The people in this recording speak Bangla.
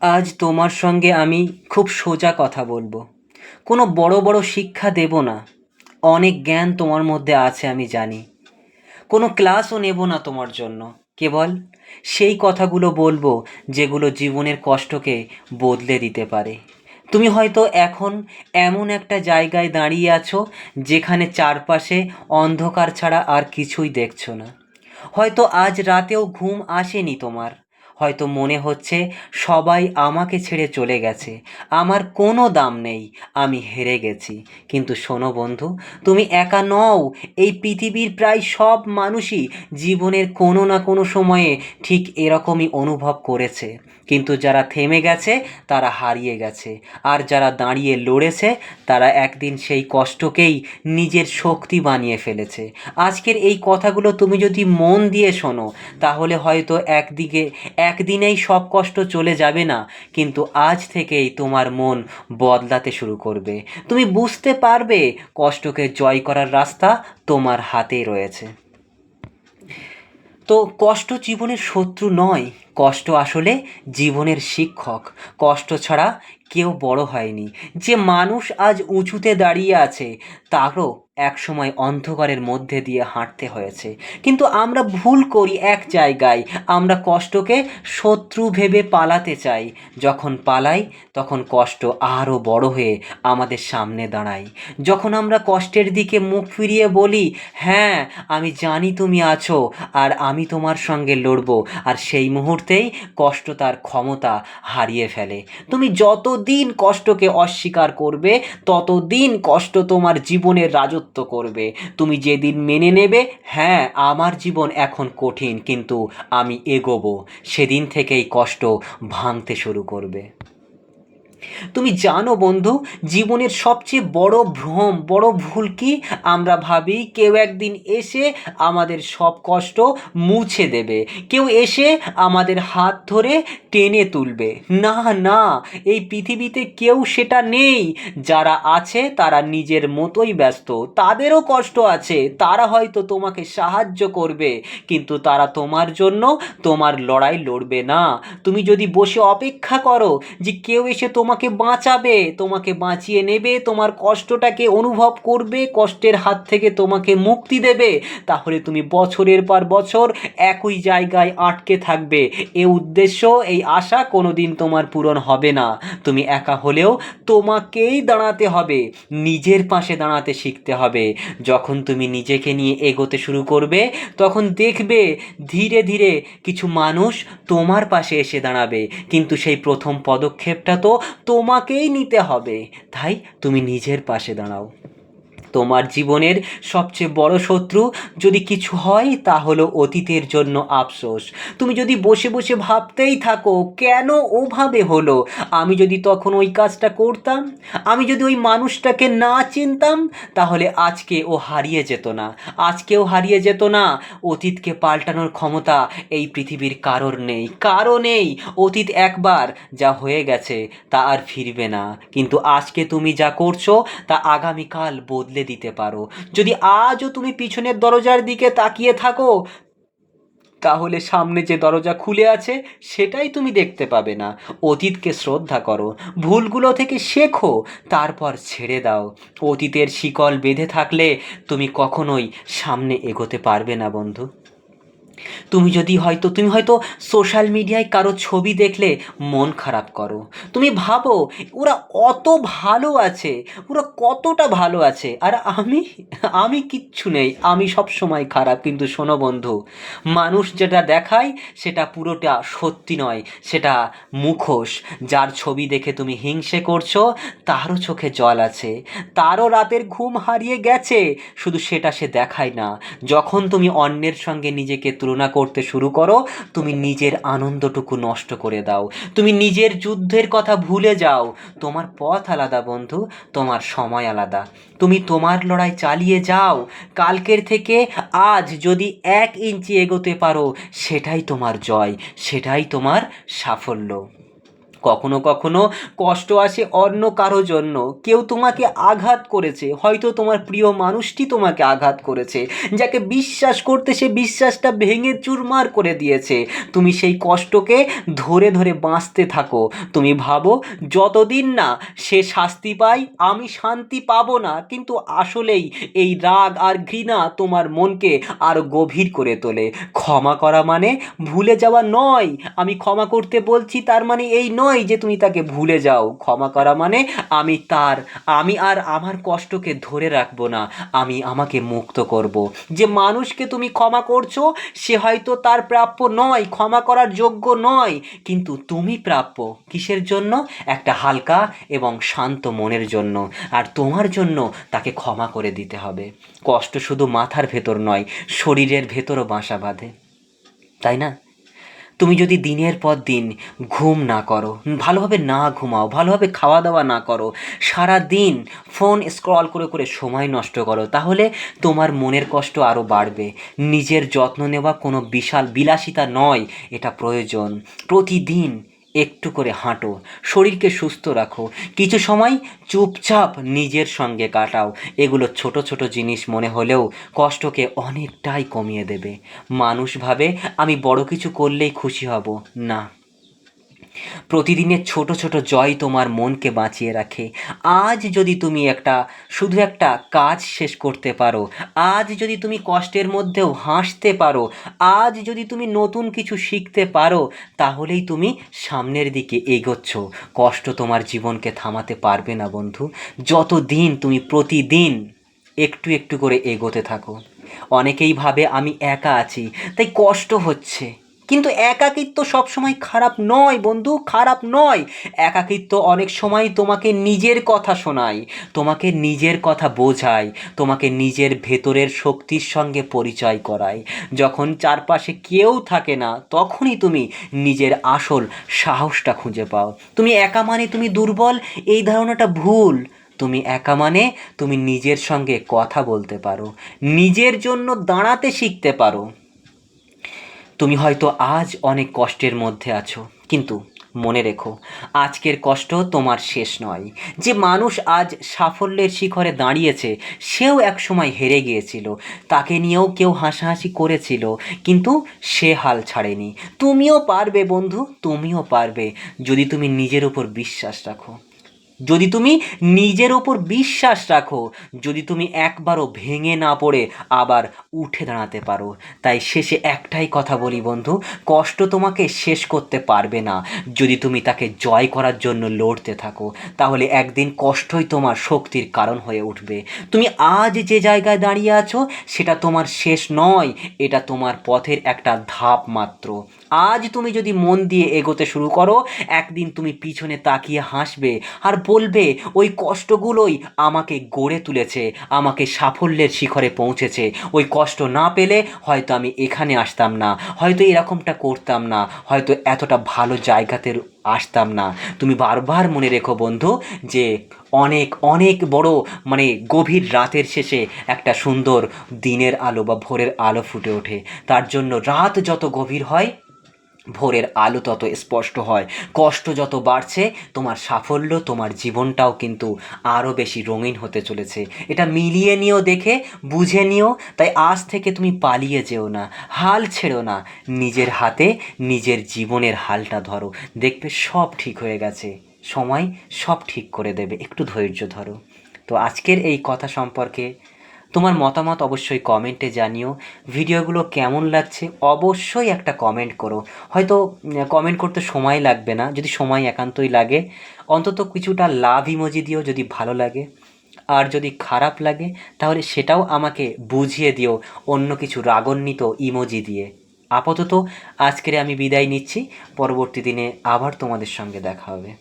আজ তোমার সঙ্গে আমি খুব সোজা কথা বলবো। কোনো বড় বড় শিক্ষা দেব না। অনেক জ্ঞান তোমার মধ্যে আছে আমি জানি। কোনো ক্লাসও নেব না তোমার জন্য। কেবল সেই কথাগুলো বলবো যেগুলো জীবনের কষ্টকে বদলে দিতে পারে। তুমি হয়তো এখন এমন একটা জায়গায় দাঁড়িয়ে আছো যেখানে চারপাশে অন্ধকার ছাড়া আর কিছুই দেখছো না। হয়তো আজ রাতেও ঘুম আসেনি তোমার। হয়তো মনে হচ্ছে সবাই আমাকে ছেড়ে চলে গেছে, আমার কোনো দাম নেই, আমি হেরে গেছি। কিন্তু শোনো বন্ধু, তুমি একা নও। এই পৃথিবীর প্রায় সব মানুষই জীবনের কোনো না কোনো সময়ে ঠিক এরকমই অনুভব করেছে। কিন্তু যারা থেমে গেছে তারা হারিয়ে গেছে, আর যারা দাঁড়িয়ে লড়েছে তারা একদিন সেই কষ্টকেই নিজের শক্তি বানিয়ে ফেলেছে। আজকের এই কথাগুলো তুমি যদি মন দিয়ে শোনো, তাহলে হয়তো একদিনেই সব কষ্ট চলে যাবে না, কিন্তু আজ থেকেই তোমার মন বদলাতে শুরু করবে। তুমি বুঝতে পারবে কষ্টকে জয় করার রাস্তা তোমার হাতেই রয়েছে। তো কষ্ট জীবনের শত্রু নয়, কষ্ট আসলে জীবনের শিক্ষক। কষ্ট ছাড়া কেউ বড় হয়নি। যে মানুষ আজ উঁচুতে দাঁড়িয়ে আছে, তারও একসময় অন্ধকারের মধ্যে দিয়ে হাঁটতে হয়েছে। কিন্তু আমরা ভুল করি এক জায়গায়, আমরা কষ্টকে শত্রু ভেবে পালাতে চাই। যখন পালাই তখন কষ্ট আরও বড় হয়ে আমাদের সামনে দাঁড়ায়। যখন আমরা কষ্টের দিকে মুখ ফিরিয়ে বলি, হ্যাঁ আমি জানি তুমি আছো আর আমি তোমার সঙ্গে লড়বো, আর সেই মুহূর্তেই কষ্ট তার ক্ষমতা হারিয়ে ফেলে। তুমি যতদিন কষ্টকে অস্বীকার করবে, ততদিন কষ্ট তোমার জীবনের রাজত্ব করবে। তুমি যেদিন মেনে নেবে, হ্যাঁ আমার জীবন এখন কঠিন কিন্তু আমি এগোবো, সেদিন থেকেই কষ্ট ভাঙতে শুরু করবে। তুমি জানো বন্ধু, জীবনের সবচেয়ে বড় ভ্রম, বড় ভুল কি? আমরা ভাবি কেউ একদিন এসে আমাদের সব কষ্ট মুছে দেবে, কেউ এসে আমাদের হাত ধরে টেনে তুলবে। না না, এই পৃথিবীতে কেউ সেটা নেই। যারা আছে তারা নিজের মতোই ব্যস্ত, তাদেরও কষ্ট আছে, তারা হয়তো তোমাকে সাহায্য করবে, কিন্তু তারা তোমার জন্য তোমার লড়াই লড়বে না। তুমি যদি বসে অপেক্ষা করো যে কেউ এসে তোমাকে বাঁচাবে, তোমাকে বাঁচিয়ে নেবে, তোমার কষ্টটাকে অনুভব করবে, কষ্টের হাত থেকে তোমাকে মুক্তি দেবে, তাহলে তুমি বছরের পর বছর একই জায়গায় আটকে থাকবে। এই উদ্দেশ্য, এই আশা কোনোদিন তোমার পূরণ হবে না। তুমি একা হলেও তোমাকেই দাঁড়াতে হবে, নিজের পাশে দাঁড়াতে শিখতে হবে। যখন তুমি নিজেকে নিয়ে এগোতে শুরু করবে, তখন দেখবে ধীরে ধীরে কিছু মানুষ তোমার পাশে এসে দাঁড়াবে। কিন্তু সেই প্রথম পদক্ষেপটা তো তোমাকেই নিতে হবে। তাই তুমি নিজের পাশে দাঁড়াও। তোমার জীবনের সবচেয়ে বড় শত্রু যদি কিছু হয়, তা হলো অতীতের জন্য আফসোস। তুমি যদি বসে বসে ভাবতেই থাকো, কেন ওভাবে হলো, আমি যদি তখন ওই কাজটা করতাম, আমি যদি ওই মানুষটাকে না চিনতাম, তাহলে আজকে ও হারিয়ে যেত না, আজকেও হারিয়ে যেত না। অতীতকে পাল্টানোর ক্ষমতা এই পৃথিবীর কারোর নেই, কারো নেই। অতীত একবার যা হয়ে গেছে তা আর ফিরবে না, কিন্তু আজকে তুমি যা করছো তা আগামীকাল বদলে দিতে পারো। যদি আজও তুমি পিছনের দরজার দিকে তাকিয়ে থাকো, তাহলে সামনে যে দরজা খুলে আছে সেটাই তুমি দেখতে পাবে না। অতীতকে শ্রদ্ধা করো, ভুলগুলো থেকে শেখো, তারপর ছেড়ে দাও। অতীতের শিকল বেঁধে থাকলে তুমি কখনোই সামনে এগোতে পারবে না বন্ধু। তুমি হয়তো সোশ্যাল মিডিয়ায় কারো ছবি দেখলে মন খারাপ করো। তুমি ভাবো ওরা অত ভালো আছে, ওরা কতটা ভালো আছে, আর আমি আমি কিচ্ছু নেই, আমি সব সময় খারাপ। কিন্তু শোনো বন্ধু, মানুষ যেটা দেখায় সেটা পুরোটা সত্যি নয়, সেটা মুখোশ। যার ছবি দেখে তুমি হিংসে করছো, তারও চোখে জল আছে, তারও রাতের ঘুম হারিয়ে গেছে, শুধু সেটা সে দেখায় না। যখন তুমি অন্যের সঙ্গে নিজেকে তুলনা করতে শুরু করো, তুমি নিজের আনন্দটুকু নষ্ট করে দাও, তুমি নিজের যুদ্ধের কথা ভুলে যাও। তোমার পথ আলাদা বন্ধু, তোমার সময় আলাদা। তুমি তোমার লড়াই চালিয়ে যাও। কালকের থেকে আজ যদি 1 ইঞ্চি এগোতে পারো, সেটাই তোমার জয়, সেটাই তোমার সাফল্য। কখনো কখনো কষ্ট আসে অন্য কারো জন্য। কেউ তোমাকে আঘাত করেছে, হয়তো তোমার প্রিয় মানুষটি তোমাকে আঘাত করেছে, যাকে বিশ্বাস করতে সে বিশ্বাসটা ভেঙে চুরমার করে দিয়েছে। তুমি সেই কষ্টকে ধরে ধরে বাঁচতে থাকো। তুমি ভাবো যতদিন না সে শাস্তি পায় আমি শান্তি পাবো না, কিন্তু আসলেই এই রাগ আর ঘৃণা তোমার মনকে আরো গভীর করে তোলে। ক্ষমা করা মানে ভুলে যাওয়া নয়। আমি ক্ষমা করতে বলছি তার মানে এই নয় যে তুমি তাকে ভুলে যাও। ক্ষমা করা মানে আমি আর আমার কষ্টকে ধরে রাখবো না, আমি আমাকে মুক্ত করব। যে মানুষকে তুমি ক্ষমা করছো সে হয়তো তার প্রাপ্য নয়, ক্ষমা করার যোগ্য নয়, কিন্তু তুমি প্রাপ্য কিসের জন্য? একটা হালকা এবং শান্ত মনের জন্য। আর তোমার জন্য তাকে ক্ষমা করে দিতে হবে। কষ্ট শুধু মাথার ভেতর নয়, শরীরের ভেতরও বাসা বাঁধে, তাই না? তুমি যদি দিনের পর দিন ঘুম না করো, ভালোভাবে না ঘুমাও, ভালোভাবে খাওয়া দাওয়া না করো, সারা দিন ফোন স্ক্রল করে করে সময় নষ্ট করো, তাহলে তোমার মনের কষ্ট আরও বাড়বে। নিজের যত্ন নেওয়া কোনো বিশাল বিলাসিতা নয়, এটা প্রয়োজন। প্রতিদিন একটু করে হাঁটো, শরীরকে সুস্থ রাখো, কিছু সময় চুপচাপ নিজের সঙ্গে কাটাও। এগুলো ছোট ছোট জিনিস মনে হলেও কষ্টকে অনেকটাই কমিয়ে দেবে। মানুষ ভাবে আমি বড় কিছু করলেই খুশি হব, না। প্রতিদিনের ছোট ছোট জয় তোমার মনকে বাঁচিয়ে রাখে। আজ যদি তুমি শুধু একটা কাজ শেষ করতে পারো, আজ যদি তুমি কষ্টের মধ্যেও হাসতে পারো, আজ যদি তুমি নতুন কিছু শিখতে পারো, তাহলেই তুমি সামনের দিকে এগোচ্ছ। কষ্ট তোমার জীবনকে থামাতে পারবে না বন্ধু, যতদিন তুমি প্রতিদিন একটু একটু করে এগোতে থাকো। অনেকেই ভাবে আমি একা আছি তাই কষ্ট হচ্ছে, কিন্তু একাকিত্ব সবসময় খারাপ নয় বন্ধু, খারাপ নয়। একাকিত্ব অনেক সময় তোমাকে নিজের কথা শোনায়, তোমাকে নিজের কথা বোঝায়, তোমাকে নিজের ভেতরের শক্তির সঙ্গে পরিচয় করায়। যখন চারপাশে কেউ থাকে না তখনই তুমি নিজের আসল সাহসটা খুঁজে পাও। তুমি একা মানে তুমি দুর্বল, এই ধারণাটা ভুল। তুমি একা মানে তুমি নিজের সঙ্গে কথা বলতে পারো, নিজের জন্য দাঁড়াতে শিখতে পারো। তুমি হয়তো আজ অনেক কষ্টের মধ্যে আছো, কিন্তু মনে রেখো আজকের কষ্ট তোমার শেষ নয়। যে মানুষ আজ সাফল্যের শিখরে দাঁড়িয়েছে সেও একসময় হেরে গিয়েছিল, তাকে নিয়েও কেউ হাসাহাসি করেছিল, কিন্তু সে হাল ছাড়েনি। তুমিও পারবে বন্ধু, তুমিও পারবে, যদি তুমি নিজের উপর বিশ্বাস রাখো। যদি তুমি নিজের ওপর বিশ্বাস রাখো, যদি তুমি একবারও ভেঙে না পড়ে আবার উঠে দাঁড়াতে পারো। তাই শেষে একটাই কথা বলি বন্ধু, কষ্ট তোমাকে শেষ করতে পারবে না। যদি তুমি তাকে জয় করার জন্য লড়তে থাকো, তাহলে একদিন কষ্টই তোমার শক্তির কারণ হয়ে উঠবে। তুমি আজ যে জায়গায় দাঁড়িয়ে আছো সেটা তোমার শেষ নয়, এটা তোমার পথের একটা ধাপ মাত্র। আজ তুমি যদি মন দিয়ে এগোতে শুরু করো, একদিন তুমি পিছনে তাকিয়ে হাসবে আর বলবে ওই কষ্টগুলোই আমাকে গড়ে তুলেছে, আমাকে সাফল্যের শিখরে পৌঁছেছে। ওই কষ্ট না পেলে হয়তো আমি এখানে আসতাম না, হয়তো এরকমটা করতাম না, হয়তো এতটা ভালো জায়গাতে আসতাম না। তুমি বারবার মনে রেখো বন্ধু যে অনেক অনেক বড় গভীর রাতের শেষে একটা সুন্দর দিনের আলো বা ভোরের আলো ফুটে ওঠে। তার জন্য রাত যত গভীর হয় ভোরের আলো তত স্পষ্ট হয়। কষ্ট যত বাড়ছে তোমার সাফল্য, তোমার জীবনটাও কিন্তু আরও বেশি রঙিন হতে চলেছে। এটা মিলিয়ে নিও, দেখে বুঝে নিও। তাই আজ থেকে তুমি পালিয়ে যেও না, হাল ছেড়ো না, নিজের হাতে নিজের জীবনের হালটা ধরো, দেখবে সব ঠিক হয়ে গেছে। সময় সব ঠিক করে দেবে, একটু ধৈর্য ধরো। তো আজকের এই কথা সম্পর্কে তোমার মতামত অবশ্যই কমেন্টে জানিও। ভিডিওগুলো কেমন লাগছে অবশ্যই একটা কমেন্ট করো। হয়তো কমেন্ট করতে সময় লাগবে না, যদি সময় একান্তই লাগে অন্তত কিছুটা লাভ ইমোজি দিও যদি ভালো লাগে। আর যদি খারাপ লাগে তাহলে সেটাও আমাকে বুঝিয়ে দিও অন্য কিছু রাগান্বিত ইমোজি দিয়ে। আপাতত আজকের আমি বিদায় নিচ্ছি, পরবর্তী দিনে আবার তোমাদের সঙ্গে দেখা হবে।